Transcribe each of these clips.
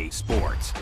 EA Sports.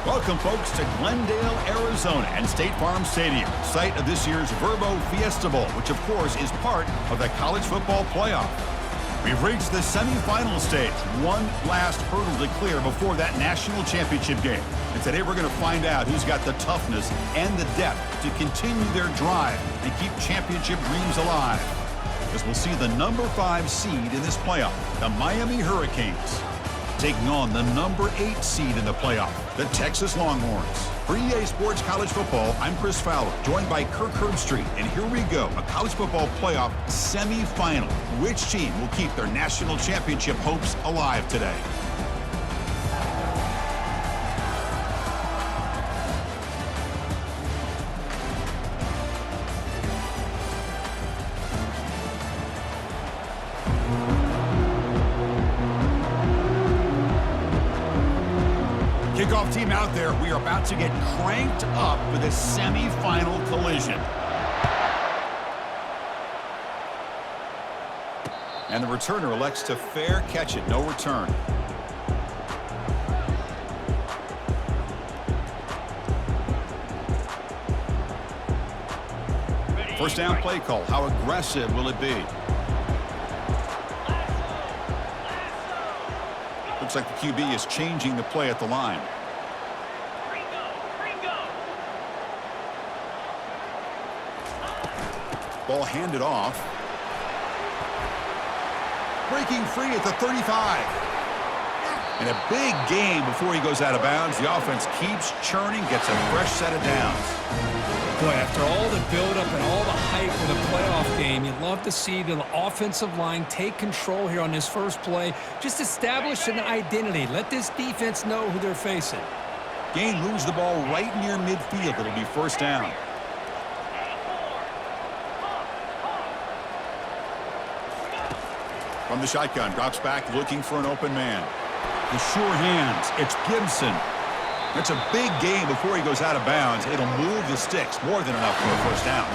Welcome, folks, to Glendale, Arizona and State Farm Stadium, site of this year's Verbo Fiesta Bowl, which, of course, is part of the college football playoff. We've reached the semifinal stage, one last hurdle to clear before that national championship game. And today we're going to find out who's got the toughness and the depth to continue their drive and keep championship dreams alive. As we'll see the number 5 seed in this playoff, the Miami Hurricanes, taking on the number 8 seed in the playoff, the Texas Longhorns. For EA Sports College Football, I'm Chris Fowler, joined by Kirk Herbstreit. And here we go, a college football playoff semifinal. Which team will keep their national championship hopes alive today? Kickoff team out there. We are about to get cranked up for the semifinal collision. And the returner elects to fair catch it. No return. First down play call. How aggressive will it be? Looks like the QB is changing the play at the line. Ball handed off. Breaking free at the 35. And a big game before he goes out of bounds. The offense keeps churning, gets a fresh set of downs. Boy, after all the buildup and all the hype for the playoff game, you'd love to see the offensive line take control here on this first play. Just establish an identity. Let this defense know who they're facing. Gain moves the ball right near midfield. It'll be first down. From the shotgun, drops back looking for an open man. The sure hands, it's Gibson. It's a big game before he goes out of bounds. It'll move the sticks more than enough for a first down.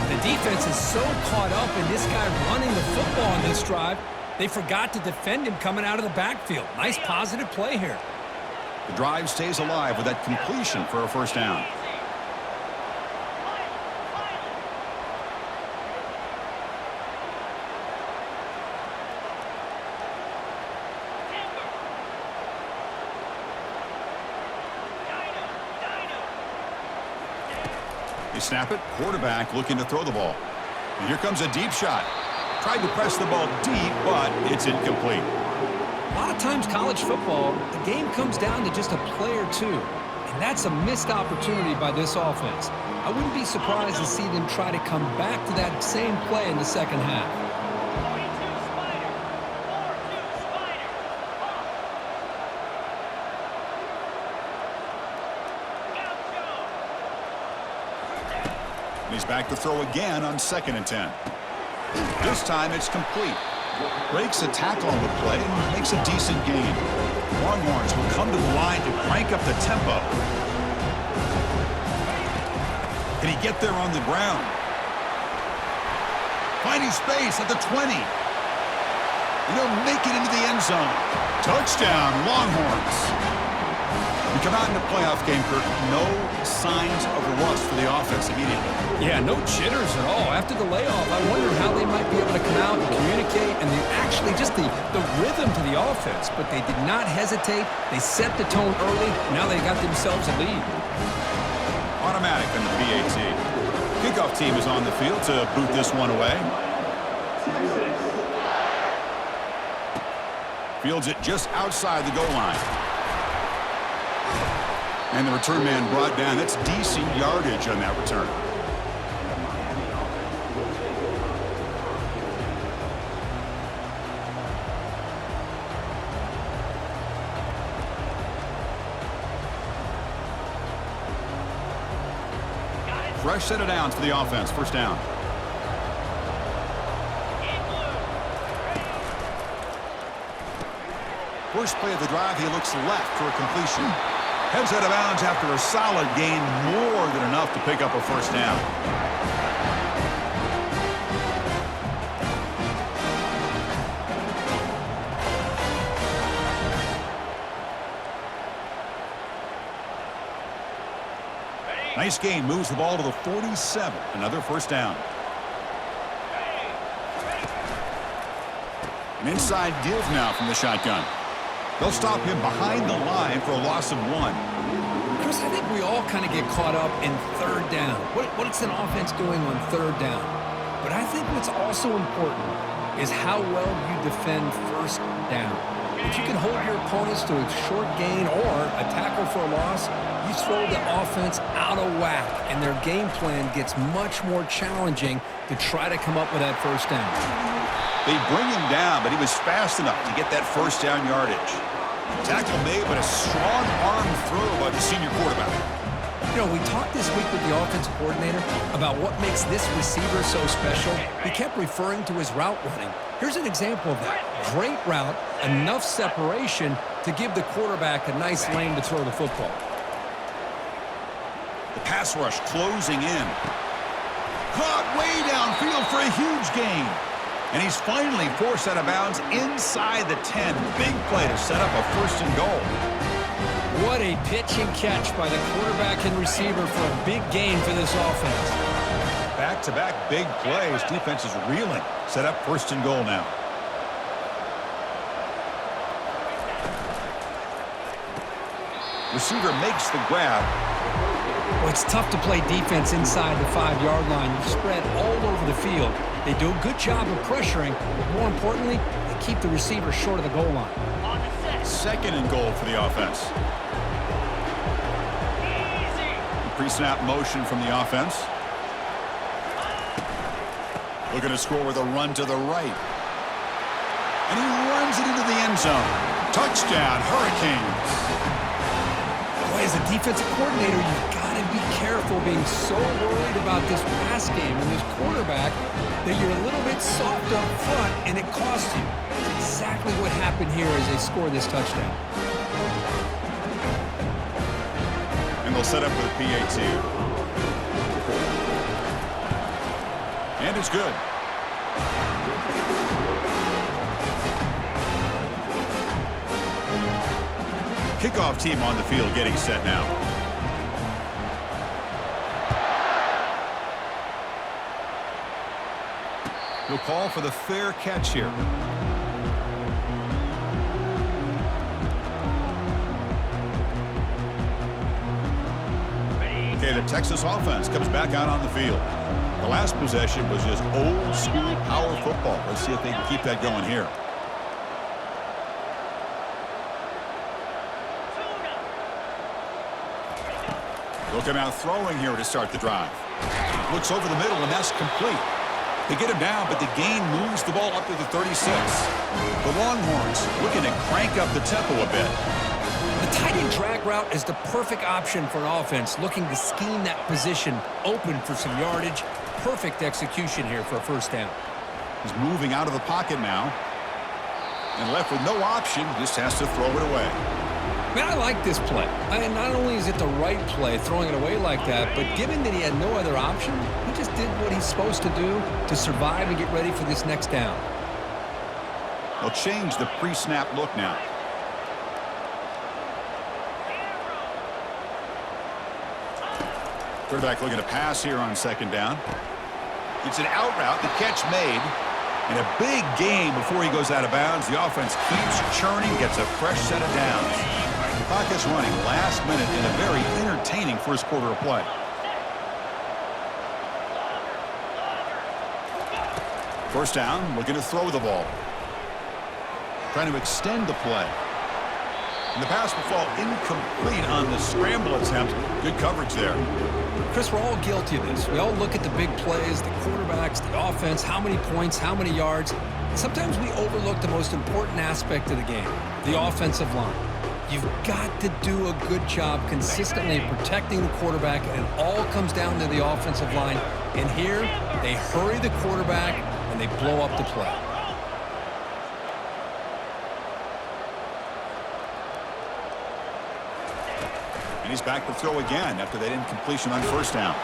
The defense is so caught up in this guy running the football on this drive, they forgot to defend him coming out of the backfield. Nice positive play here. The drive stays alive with that completion for a first down. They snap it. Quarterback looking to throw the ball. And here comes a deep shot. Tried to press the ball deep, but it's incomplete. A lot of times college football, the game comes down to just a play or two. And that's a missed opportunity by this offense. I wouldn't be surprised to see them try to come back to that same play in the second half. He's back to throw again on 2nd and 10. This time it's complete. Breaks a tackle on the play and makes a decent gain. Longhorns will come to the line to crank up the tempo. Can he get there on the ground? Finding space at the 20. And he'll make it into the end zone. Touchdown, Longhorns. We come out in the playoff game, Kirk. No signs of rust for the offense immediately. Yeah, no jitters at all. After the layoff, I wondered how they might be able to come out and communicate and actually just the rhythm to the offense. But they did not hesitate. They set the tone early. Now they got themselves a lead. Automatic in the PAT. Kickoff team is on the field to boot this one away. Fields it just outside the goal line. And the return man brought down. That's decent yardage on that return. Fresh set of downs for the offense. First down. First play of the drive, he looks left for a completion. Heads out of bounds after a solid gain, more than enough to pick up a first down. Nice gain, moves the ball to the 47. Another first down. An inside give now from the shotgun. They'll stop him behind the line for a loss of 1. Chris, I think we all kind of get caught up in third down. What's an offense doing on third down? But I think what's also important is how well you defend first down. If you can hold your opponents to a short gain or a tackle for a loss, you throw the offense out of whack, and their game plan gets much more challenging to try to come up with that first down. They bring him down, but he was fast enough to get that first down yardage. Tackle made, but a strong arm throw by the senior quarterback. You know, we talked this week with the offensive coordinator about what makes this receiver so special. He kept referring to his route running. Here's an example of that. Great route, enough separation to give the quarterback a nice lane to throw the football. The pass rush closing in. Caught way downfield for a huge gain. And he's finally forced out of bounds inside the 10. Big play to set up a first and goal. What a pitch and catch by the quarterback and receiver for a big gain for this offense. Back-to-back big plays. Defense is reeling. Set up first and goal now. Receiver makes the grab. Well, it's tough to play defense inside the 5-yard line. You spread all over the field. They do a good job of pressuring, but more importantly, they keep the receiver short of the goal line. Second and goal for the offense. Pre-snap motion from the offense. Looking to score with a run to the right. And he runs it into the end zone. Touchdown, Hurricanes. Boy, as a defensive coordinator, you've got to And be careful being so worried about this pass game and this quarterback that you're a little bit soft up front and it costs you. It's exactly what happened here as they score this touchdown. And they'll set up for the PAT. And it's good. Kickoff team on the field getting set now. He'll call for the fair catch here. Okay, the Texas offense comes back out on the field. The last possession was just old school power football. Let's see if they can keep that going here. They'll come out throwing here to start the drive. Looks over the middle, and that's complete. They get him down, but the gain moves the ball up to the 36. The Longhorns looking to crank up the tempo a bit. The tight end drag route is the perfect option for an offense looking to scheme that position open for some yardage. Perfect execution here for a first down. He's moving out of the pocket now. And left with no option, just has to throw it away. Man, I like this play. Not only is it the right play, throwing it away like that, but given that he had no other option, he just did what he's supposed to do to survive and get ready for this next down. They'll change the pre-snap look now. Quarterback looking to pass here on second down. It's an out route, the catch made. And a big gain before he goes out of bounds. The offense keeps churning, gets a fresh set of downs. The clock is running last minute in a very entertaining first quarter of play. First down, looking to throw the ball. Trying to extend the play. And the pass will fall incomplete on the scramble attempt. Good coverage there. Chris, we're all guilty of this. We all look at the big plays, the quarterbacks, the offense, how many points, how many yards. Sometimes we overlook the most important aspect of the game, the offensive line. You've got to do a good job consistently protecting the quarterback, and it all comes down to the offensive line. And here, they hurry the quarterback, and they blow up the play. And he's back to throw again after that incompletion on first down.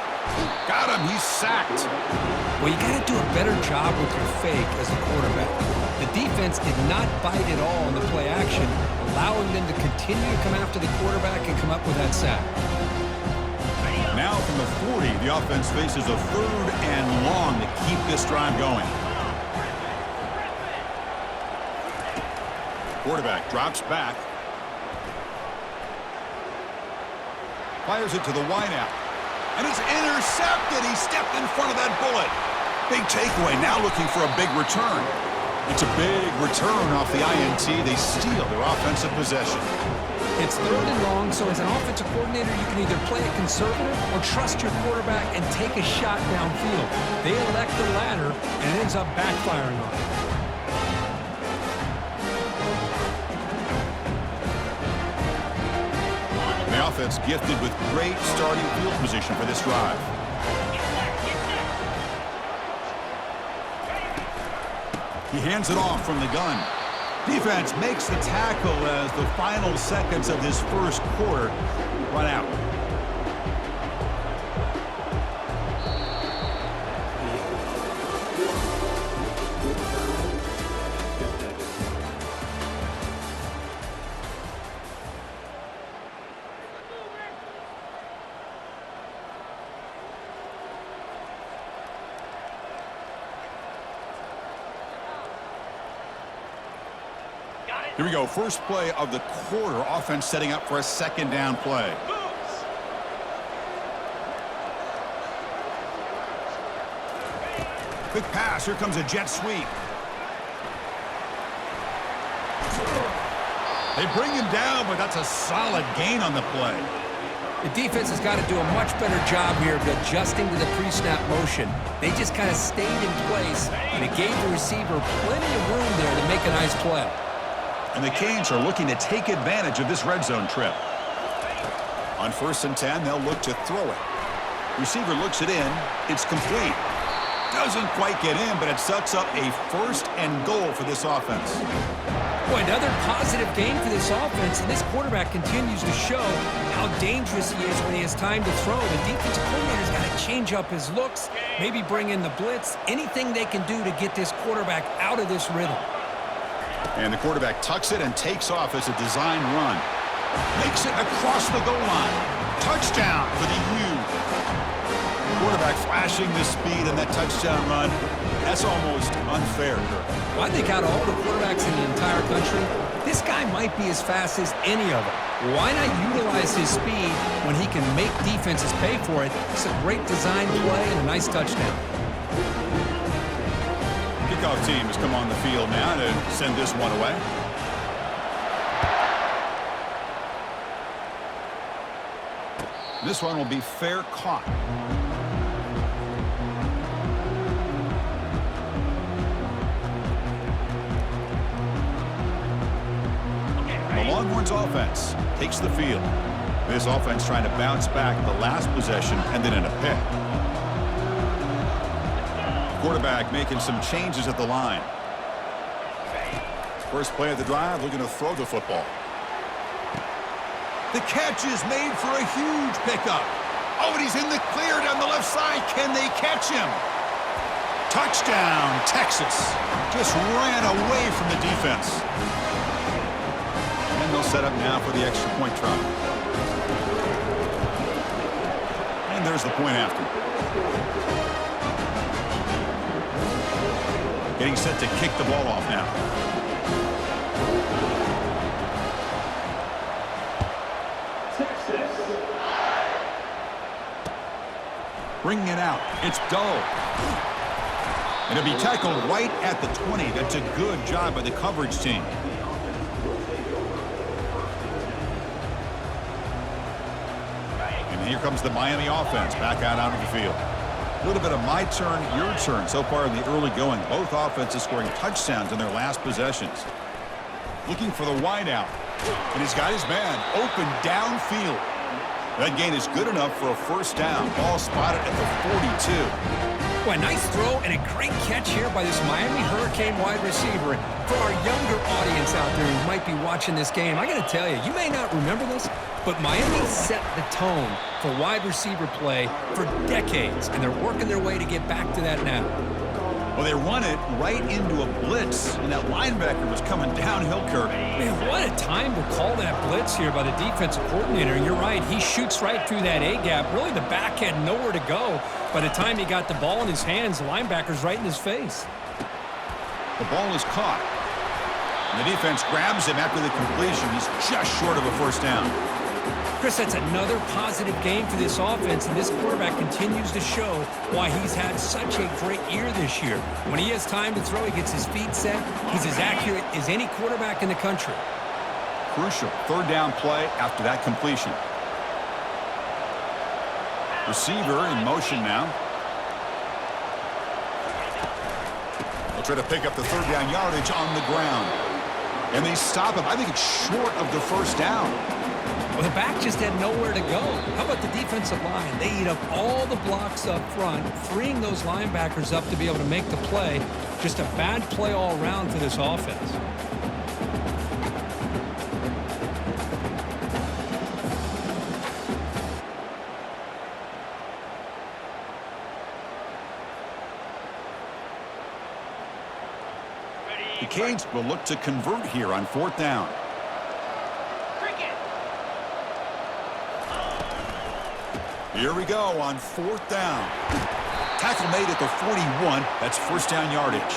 Got him. He's sacked. Well, you got to do a better job with your fake as a quarterback. The defense did not bite at all in the play action, allowing them to continue to come after the quarterback and come up with that sack. Now from the 40, the offense faces a 3rd and long to keep this drive going. Quarterback drops back. Fires it to the wideout. And it's intercepted. He stepped in front of that bullet. Big takeaway. Now looking for a big return. It's a big return off the INT. They steal their offensive possession. It's 3rd and long, so as an offensive coordinator, you can either play it conservative or trust your quarterback and take a shot downfield. They elect the latter, and it ends up backfiring on them. The offense gifted with great starting field position for this drive. He hands it off from the gun. Defense makes the tackle as the final seconds of this first quarter run out. Here we go. First play of the quarter. Offense setting up for a second down play. Quick pass. Here comes a jet sweep. They bring him down, but that's a solid gain on the play. The defense has got to do a much better job here of adjusting to the pre-snap motion. They just kind of stayed in place, and it gave the receiver plenty of room there to make a nice play. And the Canes are looking to take advantage of this red zone trip. On 1st and 10, they'll look to throw it. Receiver looks it in. It's complete. Doesn't quite get in, but it sets up a 1st and goal for this offense. Boy, another positive game for this offense, and this quarterback continues to show how dangerous he is when he has time to throw. The defensive coordinator's got to change up his looks, maybe bring in the blitz, anything they can do to get this quarterback out of this rhythm. And the quarterback tucks it and takes off as a design run. Makes it across the goal line. Touchdown for the U. Quarterback flashing the speed in that touchdown run. That's almost unfair, Kirk. Well, I think out of all the quarterbacks in the entire country, this guy might be as fast as any of them. Why not utilize his speed when he can make defenses pay for it? It's a great design play and a nice touchdown. Kickoff team has come on the field now to send this one away. This one will be fair caught. The Longhorns offense takes the field. This offense trying to bounce back the last possession and then in a pick. Quarterback making some changes at the line. First play of the drive, looking to throw the football. The catch is made for a huge pickup. Oh, and he's in the clear down the left side. Can they catch him? Touchdown, Texas. Just ran away from the defense. And they'll set up now for the extra point try. And there's the point after. Getting set to kick the ball off now. Bringing it out. It's Doe. And it'll be tackled right at the 20. That's a good job by the coverage team. And here comes the Miami offense back out onto the field. A little bit of my turn, your turn so far in the early going. Both offenses scoring touchdowns in their last possessions. Looking for the wideout. And he's got his man open downfield. That gain is good enough for a first down. Ball spotted at the 42. Boy, nice throw and a great catch here by this Miami Hurricane wide receiver. For our younger audience out there who might be watching this game, I got to tell you, you may not remember this, but Miami set the tone for wide receiver play for decades, and they're working their way to get back to that now. Well, they run it right into a blitz, and that linebacker was coming downhill, Kirk. Man, what a time to call that blitz here by the defensive coordinator. And you're right, he shoots right through that A-gap. Really, the back had nowhere to go. By the time he got the ball in his hands, the linebacker's right in his face. The ball is caught. And the defense grabs him after the completion. He's just short of a first down. Chris, that's another positive game for this offense, and this quarterback continues to show why he's had such a great year this year. When he has time to throw, he gets his feet set. He's as accurate as any quarterback in the country. Crucial third down play after that completion. Receiver in motion now. They'll try to pick up the third down yardage on the ground. And they stop him. I think it's short of the first down. Well, the back just had nowhere to go. How about the defensive line? They eat up all the blocks up front, freeing those linebackers up to be able to make the play. Just a bad play all around for this offense. The Canes will look to convert here on fourth down. Here we go on fourth down. Tackle made at the 41. That's first down yardage.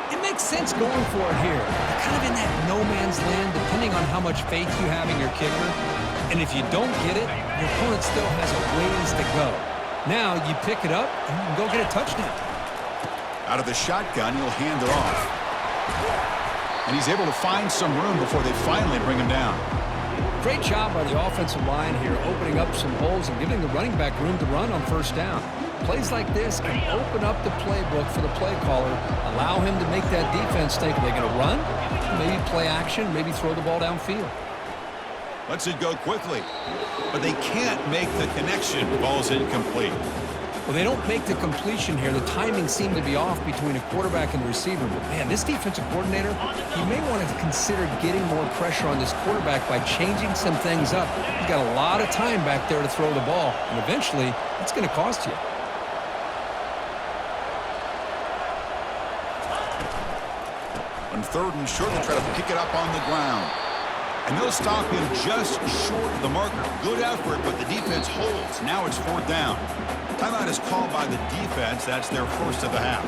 It makes sense going for it here. You're kind of in that no man's land depending on how much faith you have in your kicker. And if you don't get it, your opponent still has a ways to go. Now you pick it up and you can go get a touchdown. Out of the shotgun, he'll hand it off. And he's able to find some room before they finally bring him down. Great job by the offensive line here, opening up some holes and giving the running back room to run on first down. Plays like this can open up the playbook for the play caller, allow him to make that defense think, are they going to run? Maybe play action, maybe throw the ball downfield. Lets it go quickly. But they can't make the connection. Ball's incomplete. Well, they don't make the completion here. The timing seemed to be off between a quarterback and the receiver. But, man, this defensive coordinator, he may want to consider getting more pressure on this quarterback by changing some things up. He's got a lot of time back there to throw the ball, and eventually it's going to cost you. On 3rd and short, they try to pick it up on the ground. And they'll stop him just short of the marker. Good effort, but the defense holds. Now it's 4th down. Timeout is called by the defense. That's their first of the half.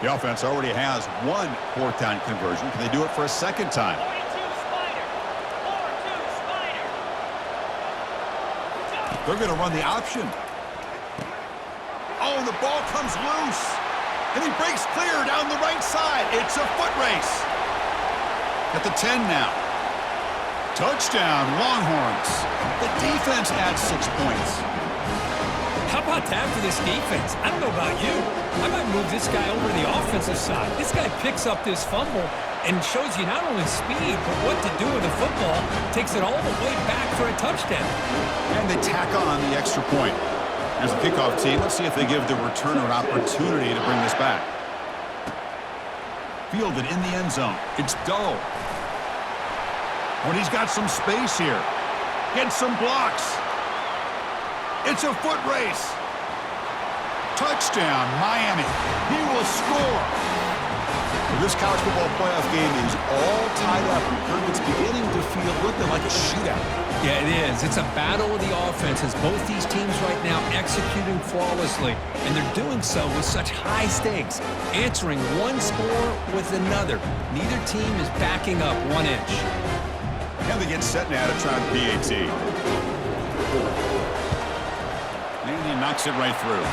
The offense already has one 4th down conversion. Can they do it for a second time? They're going to run the option. Oh, the ball comes loose. And he breaks clear down the right side. It's a foot race. At the 10 now. Touchdown, Longhorns. The defense adds 6 points. How about that for this defense? I don't know about you. I might move this guy over to the offensive side. This guy picks up this fumble and shows you not only speed, but what to do with the football. Takes it all the way back for a touchdown. And they tack on the extra point. Here's the kickoff team. Let's see if they give the returner an opportunity to bring this back. Fielded in the end zone. It's Dull. When he's got some space here. Gets some blocks. It's a foot race. Touchdown, Miami. He will score. This college football playoff game is all tied up. It's beginning to feel looking like a shootout. Yeah, it is. It's a battle of the offenses. Both these teams right now executing flawlessly, and they're doing so with such high stakes, answering one score with another. Neither team is backing up 1 inch. And they get set now to try the PAT. And he knocks it right through.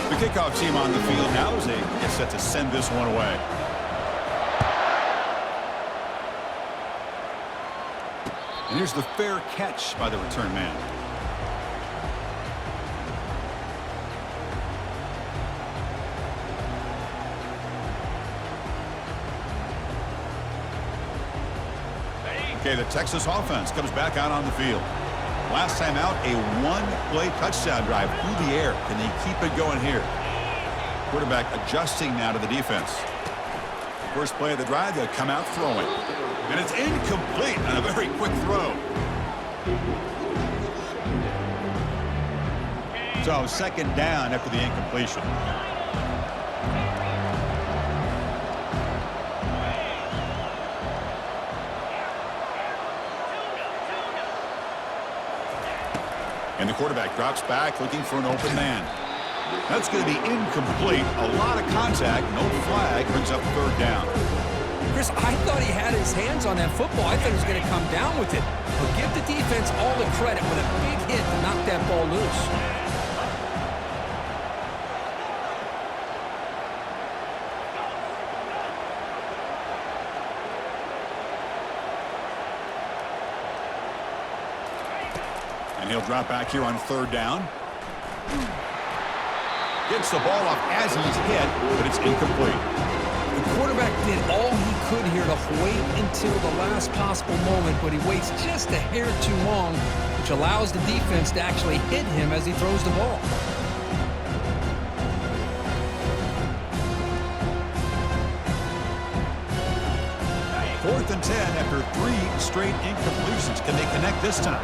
The kickoff team on the field now as they get set to send this one away. And here's the fair catch by the return man. Okay, the Texas offense comes back out on the field. Last time out, a one-play touchdown drive through the air. Can they keep it going here? Quarterback adjusting now to the defense. First play of the drive, they'll come out throwing. And it's incomplete on a very quick throw. So second down after the incompletion. And the quarterback drops back looking for an open man. That's going to be incomplete. A lot of contact. No flag. Brings up 3rd down. Chris, I thought he had his hands on that football. I thought he was going to come down with it. But give the defense all the credit with a big hit to knock that ball loose. And he'll drop back here on 3rd down. Gets the ball off as he's hit, but it's incomplete. The quarterback did all he could here to wait until the last possible moment, but he waits just a hair too long, which allows the defense to actually hit him as he throws the ball. Fourth and 10 after 3 straight incompletions. Can they connect this time?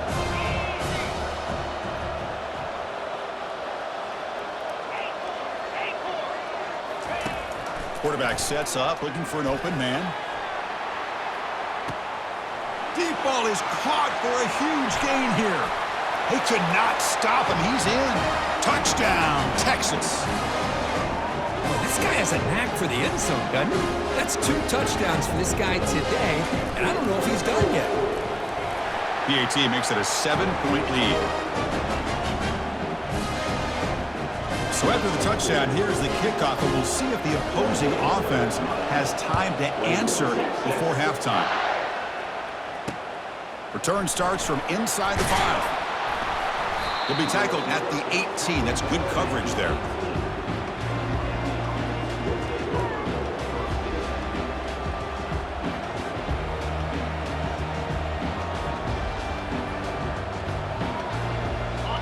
Quarterback sets up, looking for an open man. Deep ball is caught for a huge gain here. They could not stop him. He's in. Touchdown, Texas. Well, this guy has a knack for the end zone, doesn't he? That's 2 touchdowns for this guy today, and I don't know if he's done yet. PAT makes it a 7-point lead. So after the touchdown, here's the kickoff, and we'll see if the opposing offense has time to answer before halftime. Return starts from inside the 5. He'll be tackled at the 18. That's good coverage there.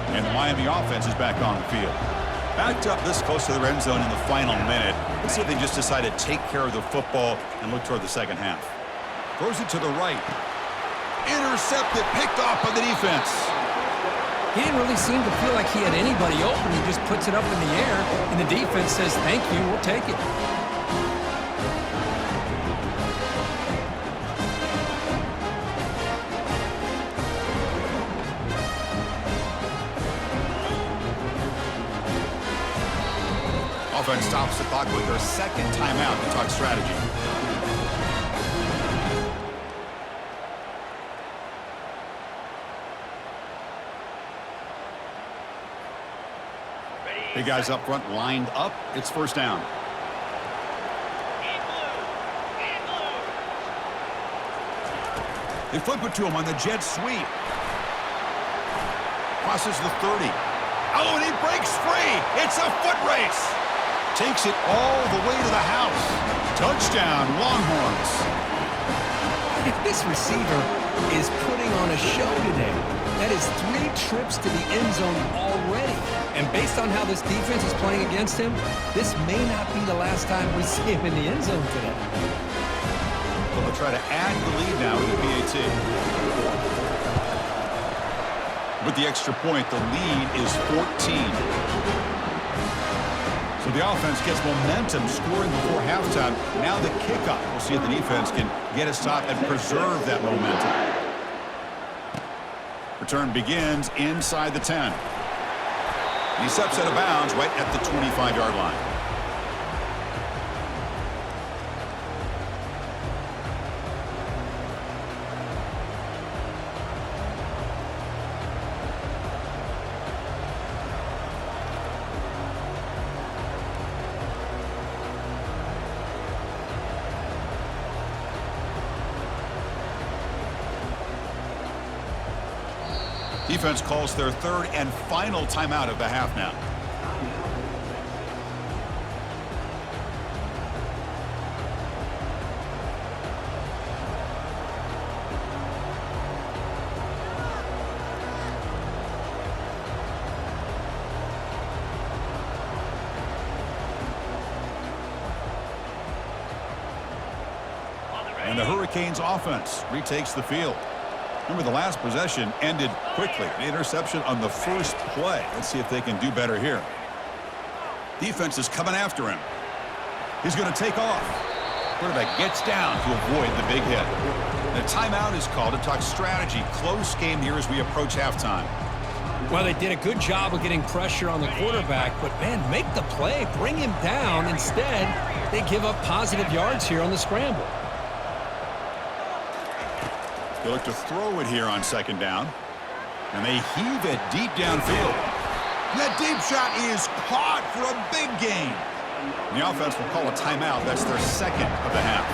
And the Miami offense is back on the field. Backed up this close to the end zone in the final minute. Let's see if they just decide to take care of the football and look toward the second half. Throws it to the right. Intercepted, picked off by the defense. He didn't really seem to feel like he had anybody open. He just puts it up in the air, and the defense says, thank you, we'll take it. Offense stops the clock with their second timeout to talk strategy. Big guys up front lined up. It's first down. They flip it to him on the jet sweep. Crosses the 30. Oh, and he breaks free. It's a foot race. Takes it all the way to the house. Touchdown, Longhorns. This receiver is putting on a show today. That is 3 trips to the end zone already. And based on how this defense is playing against him, this may not be the last time we see him in the end zone today. Well, they'll try to add the lead now with the PAT. With the extra point, the lead is 14. So the offense gets momentum scoring before halftime. Now the kickoff. We'll see if the defense can get a stop and preserve that momentum. Return begins inside the 10. He steps out of bounds right at the 25-yard line. Defense calls their third and final timeout of the half now. And the Hurricanes offense retakes the field. Remember, the last possession ended quickly. An interception on the first play. Let's see if they can do better here. Defense is coming after him. He's going to take off. Quarterback gets down to avoid the big hit. And a timeout is called to talk strategy. Close game here as we approach halftime. Well, they did a good job of getting pressure on the quarterback, but, man, make the play. Bring him down. Instead, they give up positive yards here on the scramble. They look to throw it here on second down. And they heave it deep downfield. That deep shot is caught for a big gain. The offense will call a timeout. That's their second of the half.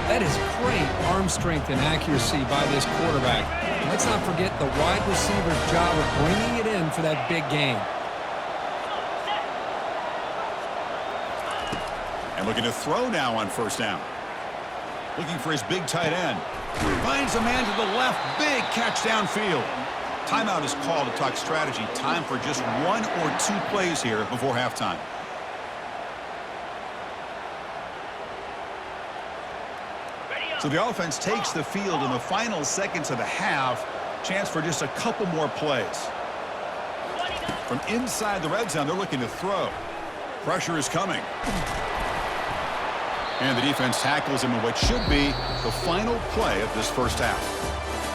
That is great arm strength and accuracy by this quarterback. Let's not forget the wide receiver's job of bringing it in for that big gain. And looking to throw now on first down. Looking for his big tight end. Finds a man to the left. Big catch downfield. Timeout is called to talk strategy. Time for just 1 or 2 plays here before halftime. So the offense takes the field in the final seconds of the half. Chance for just a couple more plays. From inside the red zone, they're looking to throw. Pressure is coming. And the defense tackles him in what should be the final play of this first half.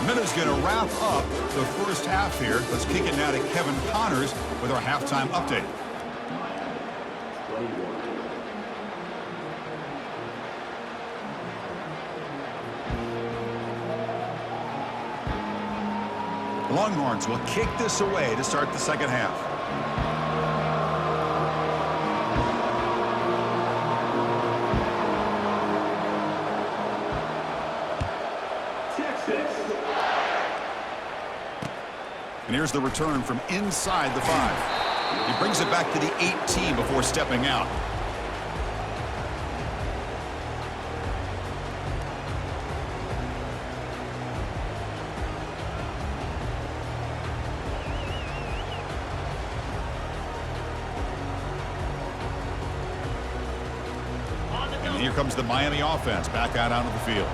The minute's going to wrap up the first half here. Let's kick it now to Kevin Connors with our halftime update. The Longhorns will kick this away to start the second half. And here's the return from inside the 5. He brings it back to the 18 before stepping out. And here comes the Miami offense back out onto the field.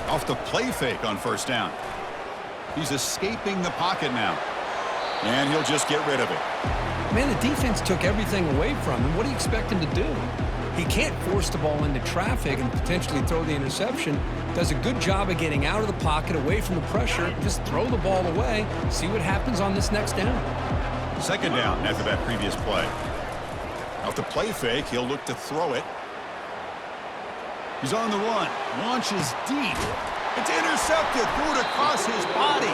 Off the play fake on first down. He's escaping the pocket now. And he'll just get rid of it. Man, the defense took everything away from him. What do you expect him to do? He can't force the ball into traffic and potentially throw the interception. Does a good job of getting out of the pocket, away from the pressure. Just throw the ball away. See what happens on this next down. Second down after that previous play. Off the play fake, he'll look to throw it. He's on the run. Launches deep. It's intercepted. Threw it across his body.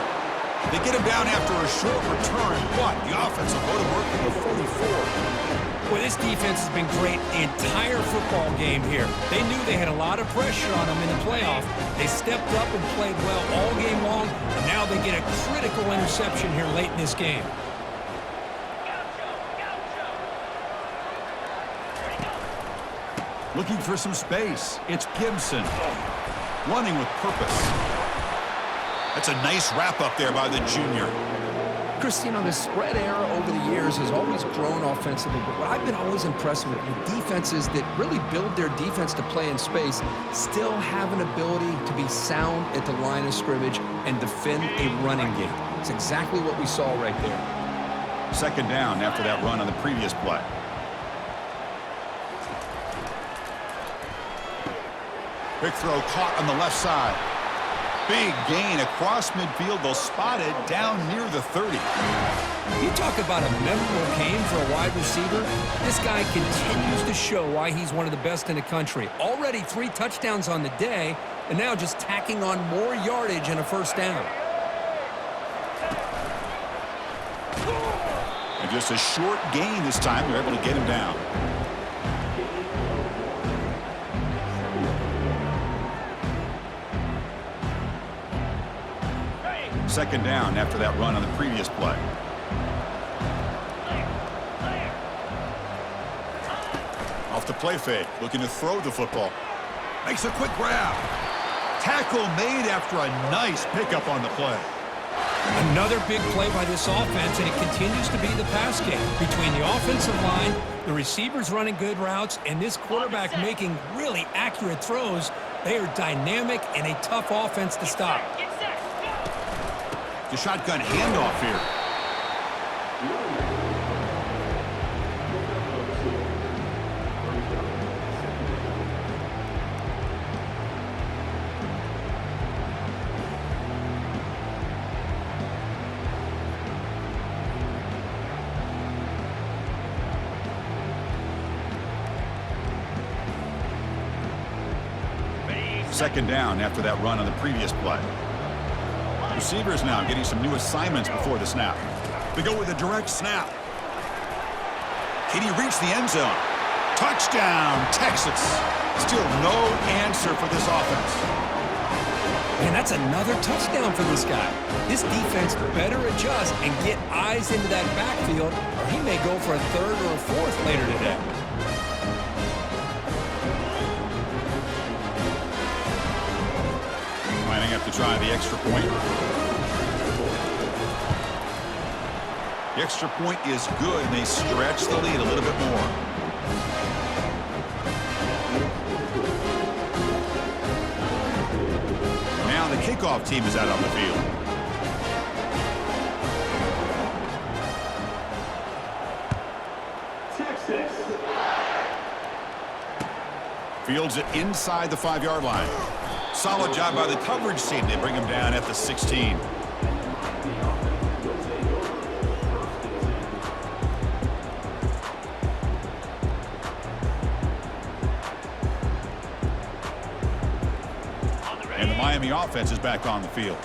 They get him down after a short return, but the offense will go to work at the 44. Well, this defense has been great the entire football game here. They knew they had a lot of pressure on them in the playoff. They stepped up and played well all game long, and now they get a critical interception here late in this game. Looking for some space. It's Gibson. Running with purpose. That's a nice wrap up there by the junior. Chris, you know, the spread era over the years has always grown offensively, but what I've been always impressed with defenses that really build their defense to play in space still have an ability to be sound at the line of scrimmage and defend a running game. It's exactly what we saw right there. Second down after that run on the previous play. Quick throw caught on the left side. Big gain across midfield. They'll spot it down near the 30. You talk about a memorable game for a wide receiver. This guy continues to show why he's one of the best in the country. Already 3 touchdowns on the day, and now just tacking on more yardage and a first down. And just a short gain this time. They're able to get him down. Second down after that run on the previous play. Off the play fake, looking to throw the football. Makes a quick grab. Tackle made after a nice pickup on the play. Another big play by this offense, and it continues to be the pass game. Between the offensive line, the receivers running good routes, and this quarterback making really accurate throws, they are dynamic and a tough offense to stop. The shotgun handoff here. Second down after that run on the previous play. Receivers now getting some new assignments before the snap. They go with a direct snap. Can he reach the end zone? Touchdown, Texas. Still no answer for this offense. And that's another touchdown for this guy. This defense better adjust and get eyes into that backfield, or he may go for a 3rd or a 4th later today. Lining up to try the extra point. The extra point is good, and they stretch the lead a little bit more. Now the kickoff team is out on the field. Texas. Fields it inside the 5-yard line. Solid job by the coverage team. They bring him down at the 16. And the Miami offense is back on the field.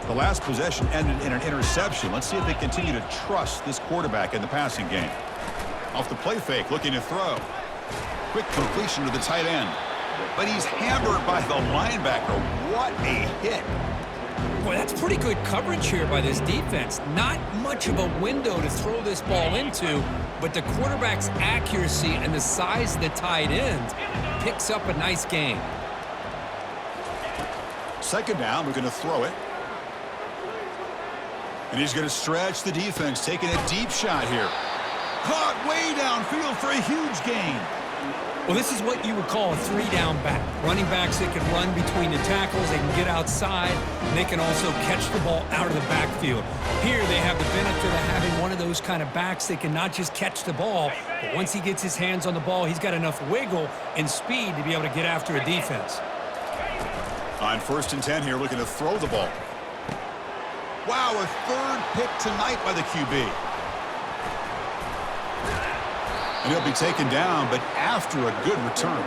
The last possession ended in an interception. Let's see if they continue to trust this quarterback in the passing game. Off the play fake, looking to throw. Quick completion to the tight end. but he's hammered by the linebacker. What a hit. Boy, that's pretty good coverage here by this defense. Not much of a window to throw this ball into, but the quarterback's accuracy and the size of the tight end picks up a nice gain. Second down, we're going to throw it. And he's going to stretch the defense, taking a deep shot here. Caught way downfield for a huge gain. Well, this is what you would call a three-down back. Running backs that can run between the tackles, they can get outside, and they can also catch the ball out of the backfield. Here they have the benefit of having one of those kind of backs that can not just catch the ball, but once he gets his hands on the ball, he's got enough wiggle and speed to be able to get after a defense. On 1st and 10 here, looking to throw the ball. Wow, a third pick tonight by the QB. And he'll be taken down, but after a good return.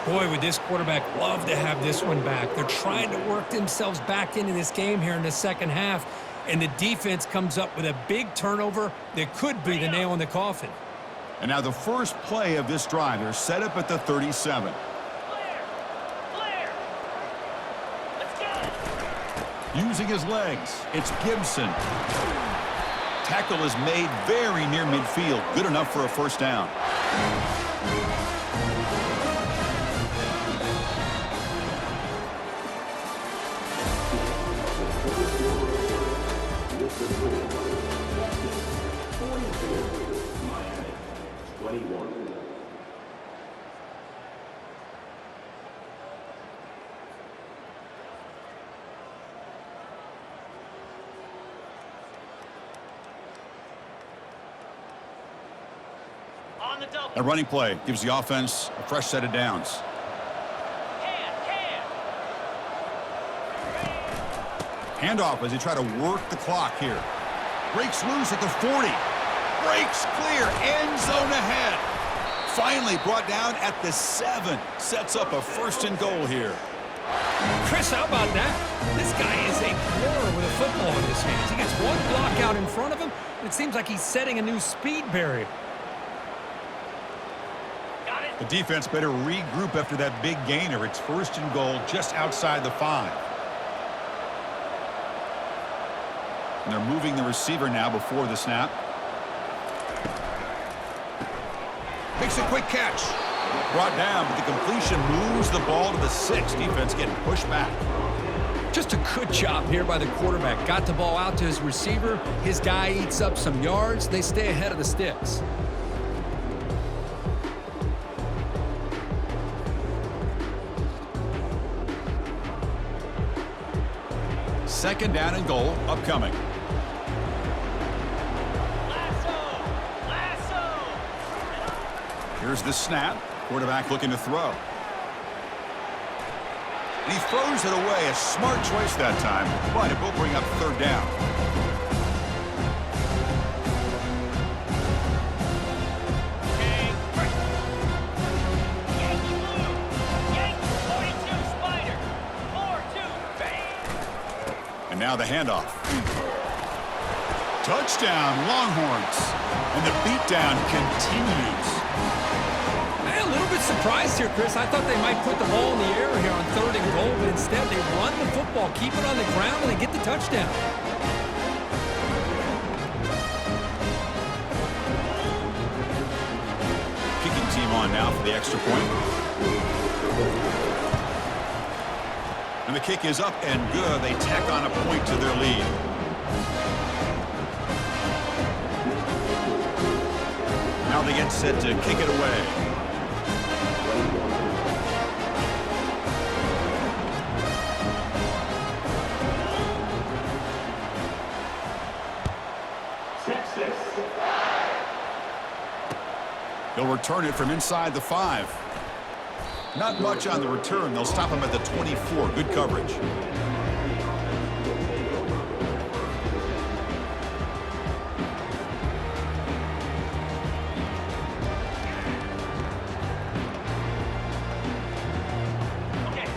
Boy, would this quarterback love to have this one back. They're trying to work themselves back into this game here in the second half, and the defense comes up with a big turnover that could be the nail in the coffin. And now the first play of this drive, they're set up at the 37. Using his legs, it's Gibson. Tackle is made very near midfield. Good enough for a first down. A running play gives the offense a fresh set of downs. Handoff as they try to work the clock here. Breaks loose at the 40. Breaks clear. End zone ahead. Finally brought down at the 7. Sets up a 1st and goal here. Chris, how about that? This guy is a blur with a football in his hands. He gets one block out in front of him, and it seems like he's setting a new speed barrier. The defense better regroup after that big gainer. It's 1st and goal just outside the 5. And they're moving the receiver now before the snap. Makes a quick catch. Brought down, but the completion moves the ball to the 6. Defense getting pushed back. Just a good job here by the quarterback. Got the ball out to his receiver. His guy eats up some yards. They stay ahead of the sticks. Second down and goal upcoming. Here's the snap. Quarterback looking to throw. And he throws it away. A smart choice that time, but it will bring up 3rd down. Now the handoff. Touchdown, Longhorns. And the beatdown continues. Man, a little bit surprised here, Chris. I thought they might put the ball in the air here on 3rd and goal, but instead they run the football, keep it on the ground, and they get the touchdown. Kicking team on now for the extra point. And the kick is up and good. They tack on a point to their lead. Now they get set to kick it away. They'll return it from inside the 5. Not much on the return. They'll stop him at the 24. Good coverage.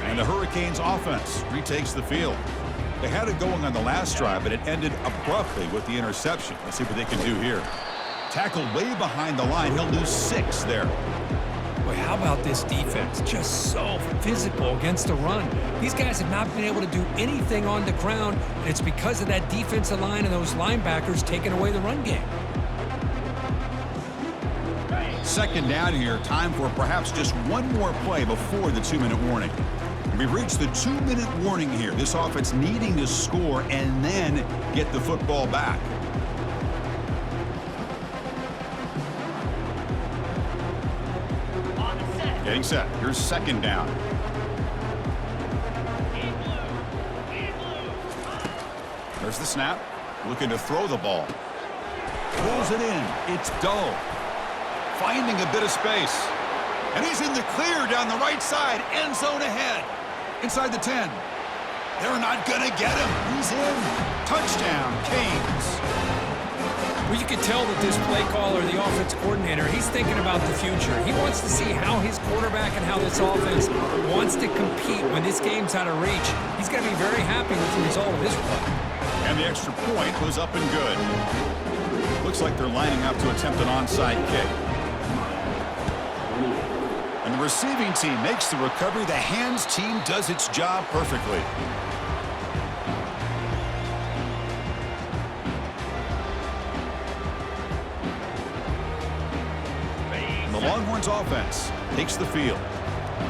And the Hurricanes offense retakes the field. They had it going on the last drive, but it ended abruptly with the interception. Let's see what they can do here. Tackled way behind the line. He'll lose 6 there. Well, Boy, how about this defense? Just so physical against the run. These guys have not been able to do anything on the ground, and it's because of that defensive line and those linebackers taking away the run game. Second down here, time for perhaps just one more play before the 2-minute warning. We've reached the 2-minute warning here. This offense needing to score and then get the football back. Getting set. Here's second down. There's the snap. Looking to throw the ball. Pulls it in. It's Doe. Finding a bit of space. And he's in the clear down the right side. End zone ahead. Inside the 10. They're not going to get him. He's in. Touchdown, Canes. Well, you can tell that this play caller, the offense coordinator, he's thinking about the future. He wants to see how his quarterback and how this offense wants to compete when this game's out of reach. He's going to be very happy with the result of this play. And the extra point was up and good. Looks like they're lining up to attempt an onside kick. And the receiving team makes the recovery. The hands team does its job perfectly. The Longhorns offense takes the field.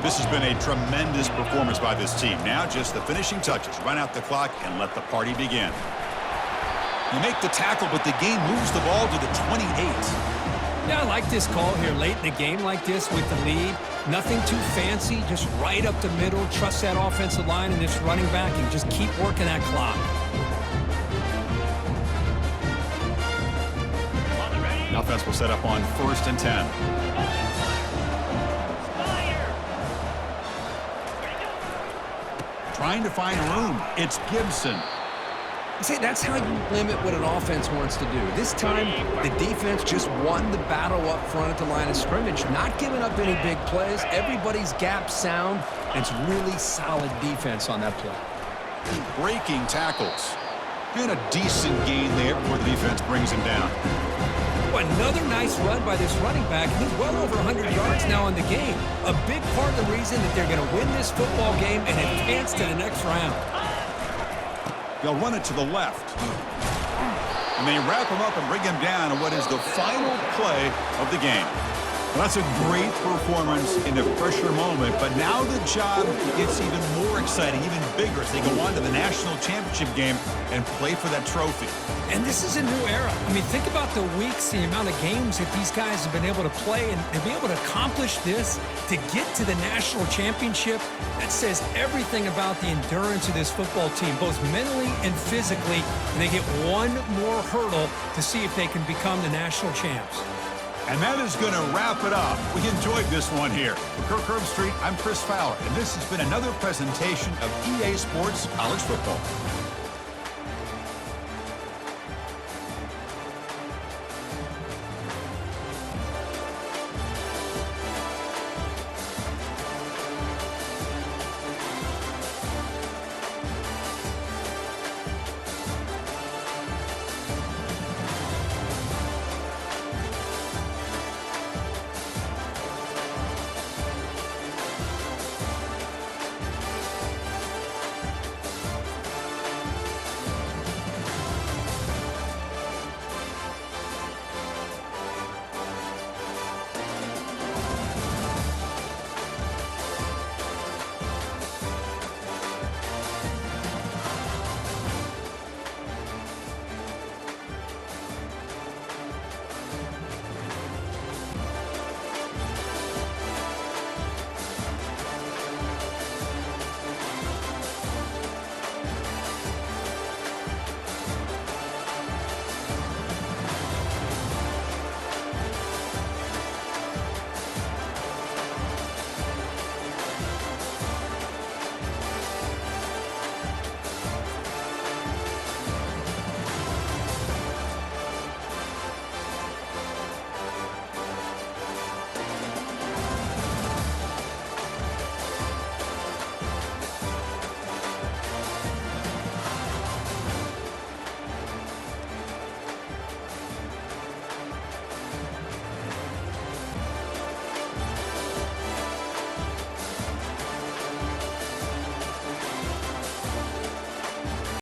This has been a tremendous performance by this team. Now just the finishing touches. Run out the clock and let the party begin. You make the tackle, but the game moves the ball to the 28. Yeah, I like this call here late in the game like this with the lead. Nothing too fancy, just right up the middle. Trust that offensive line and this running back and just keep working that clock. Offense will set up on 1st and 10. Trying to find room. It's Gibson. See, that's how you limit what an offense wants to do. This time, the defense just won the battle up front at the line of scrimmage, not giving up any big plays. Everybody's gap sound, and it's really solid defense on that play. Breaking tackles. And a decent gain there before the defense brings him down. Another nice run by this running back. He's well over 100 yards now in the game. A big part of the reason that they're going to win this football game and advance to the next round. They'll run it to the left. And they wrap him up and bring him down in what is the final play of the game. Well, that's a great performance in a pressure moment, but now the job gets even more exciting, even bigger as they go on to the national championship game and play for that trophy. And this is a new era. I mean, think about the weeks, the amount of games that these guys have been able to play, and to be able to accomplish this, to get to the national championship, that says everything about the endurance of this football team, both mentally and physically. And they get one more hurdle to see if they can become the national champs. And that is going to wrap it up. We enjoyed this one here. For Kirk Herbstreit, I'm Chris Fowler, and this has been another presentation of EA Sports College Football.